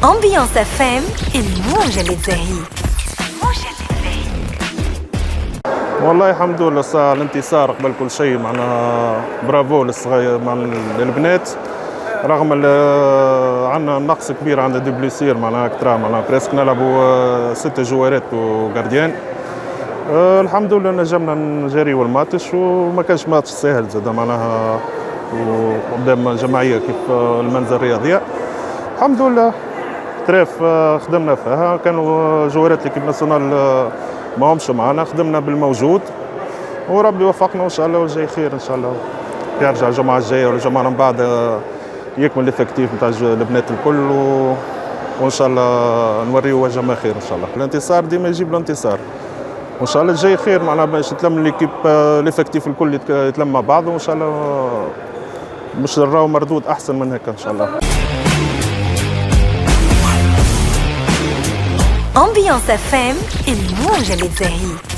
أمبيانس FM الموجة اللي تزهي. والله الحمد لله صار الانتصار قبل كل شيء، معناها برافو للصغير مع البنات، رغم عندنا نقص كبير عند دي بليسير، معناها اكثر، معناها بريسك نلعبوا 6 جوارات وغارديان. الحمد لله نجمنا نجريوا الماتش، وما كانش ماتش سهل زاد، معناها وقدام جمعيه كيف المنزل الرياضيه. الحمد لله تراف خدمنا فيها، كانوا جوارات ليكيب ناسيونال ما همش معنا، خدمنا بالموجود وربي وفقنا وان شاء الله والجاي خير ان شاء الله. يرجع الجمعه الجايه ولا الجمعه من بعد يكمل الافكتيف نتاع البنات الكل وان شاء الله نوريو وجه ما خير ان شاء الله. الانتصار ديما يجيب الانتصار وان شاء الله الجاي خير، معناها باش تلم ليكيب الافكتيف الكل يتلم مع بعض، وان شاء الله باش نراو مردود احسن من هيك ان شاء الله. أمبيانس FM الموجة اللي تزهي.